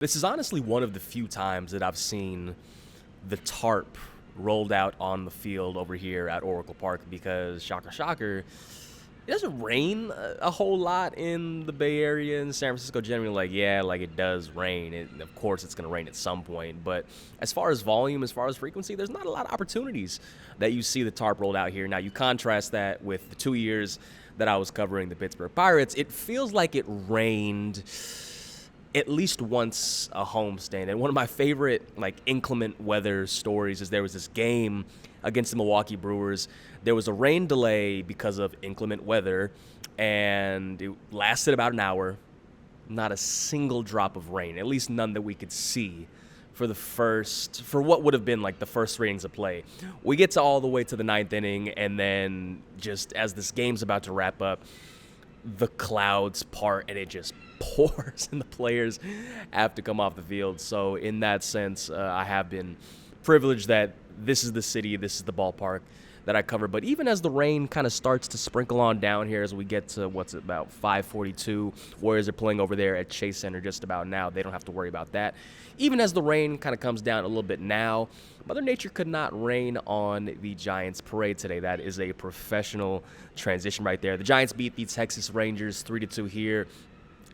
This is honestly one of the few times that I've seen the tarp rolled out on the field over here at Oracle Park because, shocker, shocker, it doesn't rain a whole lot in the Bay Area and San Francisco generally. Like it does rain. Of course, it's going to rain at some point. But as far as volume, as far as frequency, there's not a lot of opportunities that you see the tarp rolled out here. Now, you contrast that with the 2 years that I was covering the Pittsburgh Pirates. It feels like it rained at least once a homestand. And one of my favorite inclement weather stories is there was this game against the Milwaukee Brewers. There was a rain delay because of inclement weather, and it lasted about an hour. Not a single drop of rain, at least none that we could see for what would have been like the first 3 innings of play. We get to all the way to the 9th inning, and then just as this game's about to wrap up, the clouds part and it just pours and the players have to come off the field. So in that sense, I have been privileged that this is the city, this is the ballpark that I cover. But even as the rain kind of starts to sprinkle on down here as we get to about 5:42, Warriors are playing over there at Chase Center just about now. They don't have to worry about that. Even as the rain kind of comes down a little bit now, Mother Nature could not rain on the Giants parade today. That is a professional transition right there. The Giants beat the Texas Rangers 3-2 here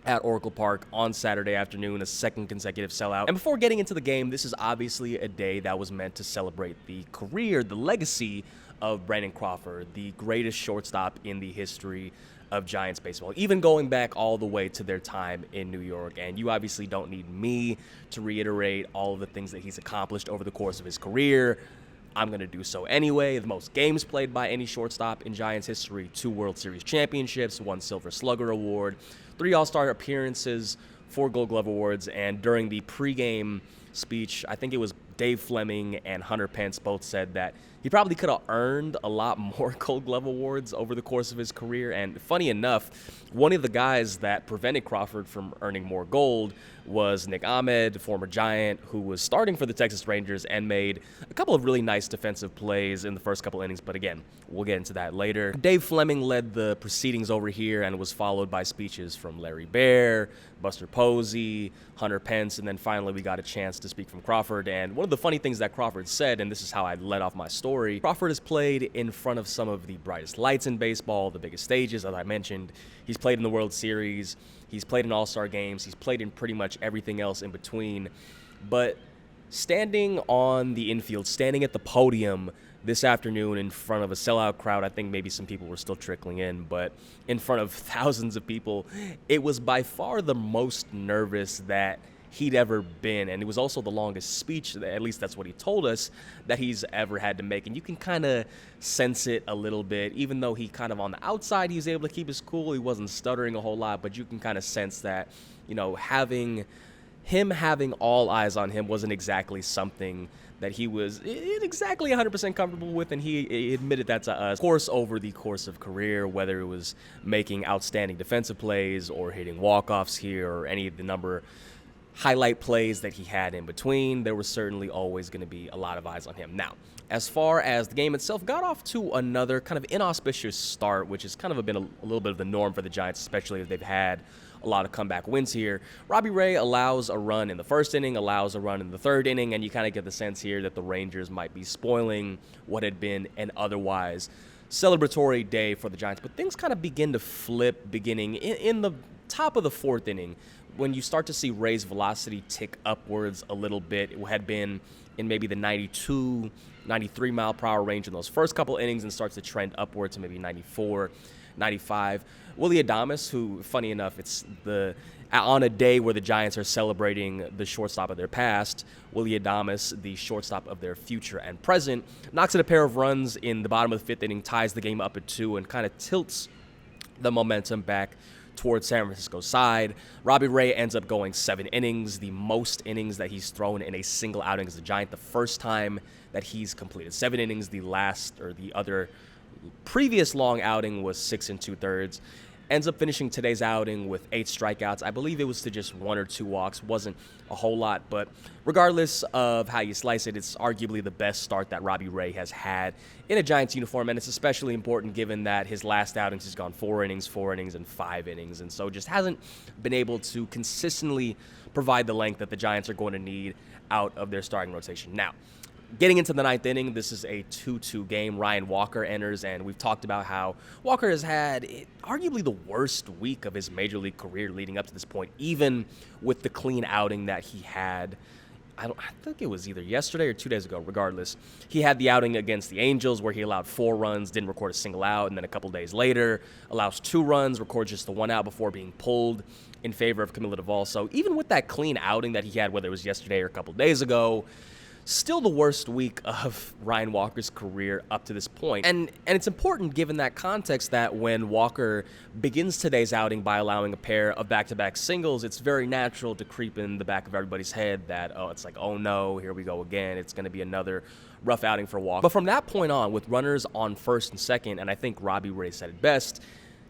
at Oracle Park on Saturday afternoon, a second consecutive sellout. And before getting into the game, this is obviously a day that was meant to celebrate the career, the legacy of Brandon Crawford, the greatest shortstop in the history of Giants baseball, even going back all the way to their time in New York. And you obviously don't need me to reiterate all of the things that he's accomplished over the course of his career. I'm going to do so anyway. The most games played by any shortstop in Giants history, 2 World Series championships, 1 Silver Slugger Award, 3 All-Star appearances, 4 Gold Glove Awards, and during the pregame speech, I think it was Dave Fleming and Hunter Pence both said that he probably could have earned a lot more Gold Glove Awards over the course of his career. And funny enough, one of the guys that prevented Crawford from earning more gold was Nick Ahmed, former Giant, who was starting for the Texas Rangers and made a couple of really nice defensive plays in the first couple innings. But again, we'll get into that later. Dave Fleming led the proceedings over here and was followed by speeches from Larry Baer, Buster Posey, Hunter Pence, and then finally we got a chance to speak from Crawford. And one of the funny things that Crawford said, and this is how I led off my story, Crawford has played in front of some of the brightest lights in baseball, the biggest stages, as I mentioned. He's played in the World Series. He's played in All-Star games. He's played in pretty much everything else in between. But standing on the infield, standing at the podium this afternoon in front of a sellout crowd, I think maybe some people were still trickling in, but in front of thousands of people, it was by far the most nervous that he'd ever been. And it was also the longest speech, at least that's what he told us, that he's ever had to make. And you can kind of sense it a little bit, even though he kind of on the outside, he was able to keep his cool. He wasn't stuttering a whole lot, but you can kind of sense that, having all eyes on him wasn't exactly something that he was exactly 100% comfortable with, and he admitted that to us. Of course, over the course of career, whether it was making outstanding defensive plays or hitting walk-offs here or any of the number highlight plays that he had in between, there was certainly always going to be a lot of eyes on him. Now, as far as the game itself, got off to another kind of inauspicious start, which has kind of been a little bit of the norm for the Giants, especially as they've had a lot of comeback wins here. Robbie Ray allows a run in the first inning, allows a run in the third inning, and you kind of get the sense here that the Rangers might be spoiling what had been an otherwise celebratory day for the Giants. But things kind of begin to flip beginning in the top of the 4th inning when you start to see Ray's velocity tick upwards a little bit. It had been in maybe the 92, 93 mile per hour range in those first couple innings and starts to trend upwards to maybe 94, 95. Willy Adames, who, funny enough, it's on a day where the Giants are celebrating the shortstop of their past, Willy Adames, the shortstop of their future and present, knocks in a pair of runs in the bottom of the 5th inning, ties the game up at 2, and kind of tilts the momentum back towards San Francisco's side. Robbie Ray ends up going 7 innings, the most innings that he's thrown in a single outing as a Giant, the first time that he's completed 7 innings. The other previous long outing was 6 2/3. Ends up finishing today's outing with 8 strikeouts. I believe it was to just 1 or 2 walks. Wasn't a whole lot, but regardless of how you slice it, it's arguably the best start that Robbie Ray has had in a Giants uniform, and it's especially important given that his last outings he's gone 4 innings, and 5 innings, and so just hasn't been able to consistently provide the length that the Giants are going to need out of their starting rotation. Now, getting into the 9th inning, this is a 2-2 game. Ryan Walker enters, and we've talked about how Walker has had arguably the worst week of his major league career leading up to this point, even with the clean outing that he had. I think it was either yesterday or 2 days ago. Regardless, he had the outing against the Angels where he allowed 4 runs, didn't record a single out, and then a couple days later allows 2 runs, records just the 1 out before being pulled in favor of Camilo Duvall. So even with that clean outing that he had, whether it was yesterday or a couple days ago, still the worst week of Ryan Walker's career up to this point. And it's important given that context that when Walker begins today's outing by allowing a pair of back-to-back singles, it's very natural to creep in the back of everybody's head that, it's like, oh no, here we go again. It's going to be another rough outing for Walker. But from that point on, with runners on first and second, and I think Robbie Ray said it best,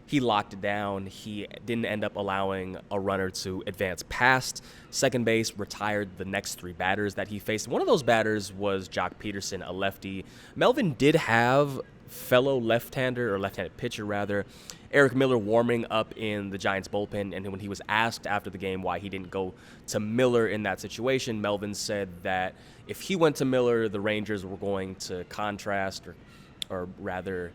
he locked it down. He didn't end up allowing a runner to advance past second base, retired the next 3 batters that he faced. One of those batters was Jock Peterson, a lefty. Melvin did have fellow left-handed pitcher rather, Eric Miller warming up in the Giants bullpen, and when he was asked after the game why he didn't go to Miller in that situation, Melvin said that if he went to Miller, the Rangers were going to contrast or rather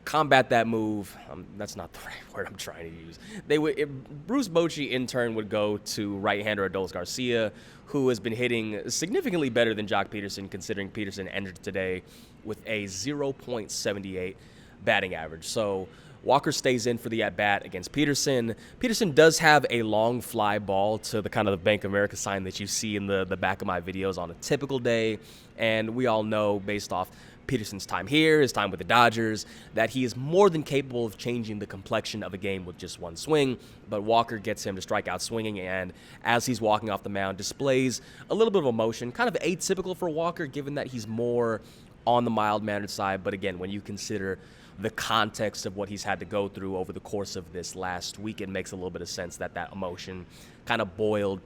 combat that move. That's not the right word I'm trying to use. Bruce Bochy in turn would go to right-hander Adolis Garcia, who has been hitting significantly better than Jock Peterson, considering Peterson entered today with a 0.78 batting average. So Walker stays in for the at-bat against Peterson. Peterson does have a long fly ball to the kind of the Bank of America sign that you see in the back of my videos on a typical day, and we all know based off Peterson's time here, his time with the Dodgers, that he is more than capable of changing the complexion of a game with just one swing, but Walker gets him to strike out swinging, and as he's walking off the mound, displays a little bit of emotion, kind of atypical for Walker, given that he's more on the mild-mannered side, but again, when you consider the context of what he's had to go through over the course of this last week, it makes a little bit of sense that emotion kind of boiled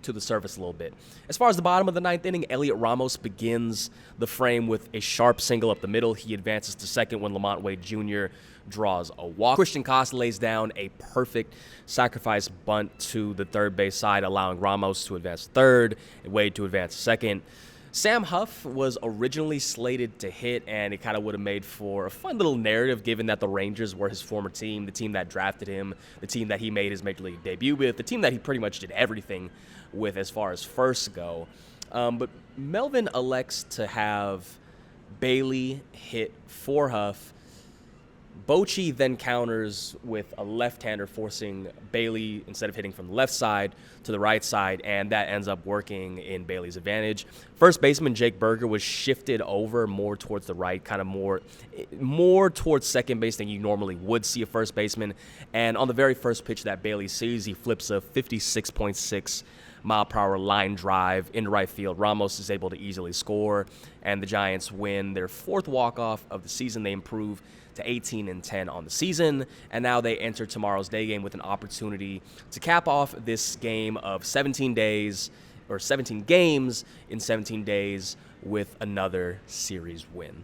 to the surface a little bit. As far as the bottom of the 9th inning, Elliot Ramos begins the frame with a sharp single up the middle. He advances to second when Lamont Wade Jr. draws a walk. Christian Costa lays down a perfect sacrifice bunt to the third base side, allowing Ramos to advance third and Wade to advance second. Sam Huff was originally slated to hit, and it kind of would have made for a fun little narrative given that the Rangers were his former team, the team that drafted him, the team that he made his major league debut with, the team that he pretty much did everything with as far as firsts go. But Melvin elects to have Bailey hit for Huff. Bochy then counters with a left-hander, forcing Bailey, instead of hitting from the left side, to the right side, and that ends up working in Bailey's advantage. First baseman Jake Berger was shifted over more towards the right, kind of more towards second base than you normally would see a first baseman. And on the very first pitch that Bailey sees, he flips a 56.6 mile-per-hour line drive into right field. Ramos is able to easily score, and the Giants win their 4th walk-off of the season. They improve to 18-10 on the season, and now they enter tomorrow's day game with an opportunity to cap off this game of 17 games in 17 days with another series win.